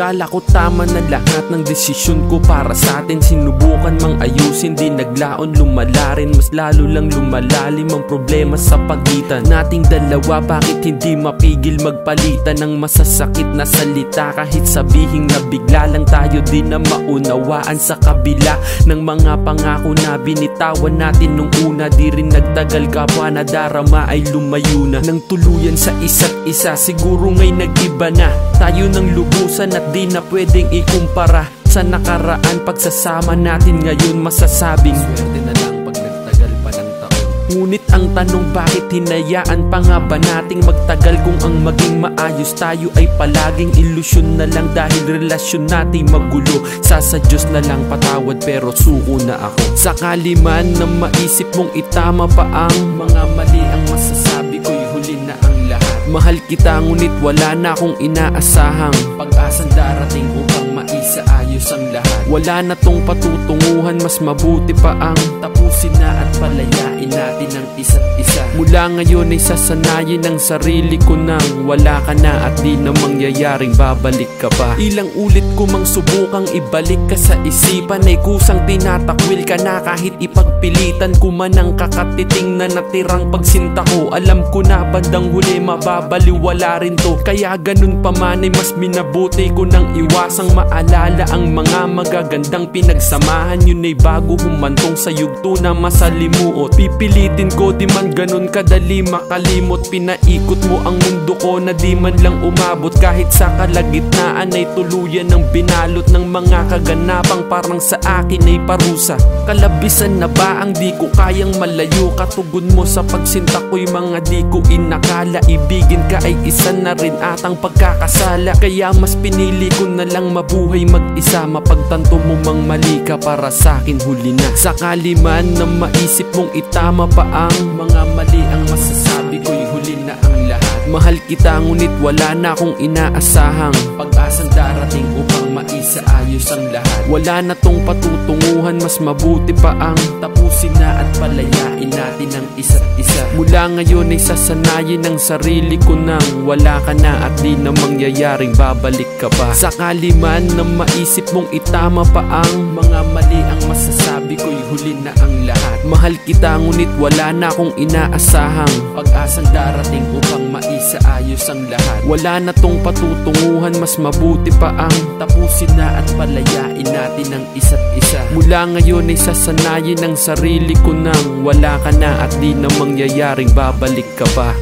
Kala ko tama na lahat ng desisyon ko para sa atin. Sinubukan mang ayusin, di naglaon, lumala rin. Mas lalo lang lumalalim ang problema sa pagitan nating dalawa. Bakit hindi mapigil magpalitan ng masasakit na salita? Kahit sabihing na bigla lang tayo, di na maunawaan. Sa kabila ng mga pangako na binitawan natin nung una, di rin nagtagal, kapwa na darama ay lumayo na ng tuluyan sa isa't isa. Siguro nga'y nag-iba na tayo ng lubusan at di na pwedeng ikumpara sa nakaraan. Pagsasama natin ngayon, masasabing swerte na lang pag nagtagal pa ng taon. Ngunit ang tanong, bakit hinayaan pa nga ba nating magtagal? Kung ang maging maayos tayo ay palaging ilusyon na lang, dahil relasyon natin magulo. Sa Diyos na lang patawad, pero suko na ako. Sakali man na maisip mong itama pa ang mga mali, ang masasabi ko'y huli na ang lahat. Mahal kita ngunit wala na akong inaasahang pag-asang darating upang maisaayos ang lahat. Wala na tong patutunguhan, mas mabuti pa ang tapusin na at palayain natin ang isa't isa. Mula ngayon ay sasanayin ang sarili ko nang wala ka na at di na mangyayaring babalik ka pa. Ilang ulit ko mang subukang ibalik ka sa isipan, ay kusang tinatakwil ka na kahit ipagpilitan ko man ang kakatiting na natirang pagsinta ko. Alam ko na bandang huli mababaliwala rin to, kaya ganun pa man ay mas minabuti ko nang iwasang maalala ang mga magagandang pinagsamahan. Yun ay bago humantong sa yugto na masalimuot. Pipilitin ko di man ganun kadali makalimot. Pinaikot mo ang mundo ko na di man lang umabot, kahit sa kalagitnaan ay tuluyan ng binalot ng mga kaganapang parang sa akin ay parusa. Kalabisan na ba ang di ko kayang malayo? Katugon mo sa pagsinta ko'y mga di ko inakala. Ibigin ka ay isa na rin atang pagkakasala, kaya mas pinili ko na lang mabuhay mag-isa. Mapagtanto mo mang mali ka, para sa'kin huli na. Sakali man na maisip mong itama pa ang mga mali, ang masasabi ko'y huli na ang lahat. Mahal kita ngunit wala na akong inaasahang pag-asang darating upang maisaayos ang lahat. Wala na tong patutunguhan, mas mabuti pa ang tapusin na at palayain natin ang isa't isa. Mula ngayon ay sasanayin ang sarili ko nang wala ka na at di na mangyayaring babalik ka pa. Sakali man na maisip mong itama pa ang mga mali, ang masasabi ko'y huli na ang lahat. Mahal kita ngunit wala na akong inaasahang pag-asang darating upang maisaayos ang lahat. Wala na tong patutunguhan, mas mabuti pa ang tapusin na at palayain natin ang isa't isa. Mula ngayon ay sasanayin ang sarili ko nang wala ka na at di na mangyayaring babalik ka pa.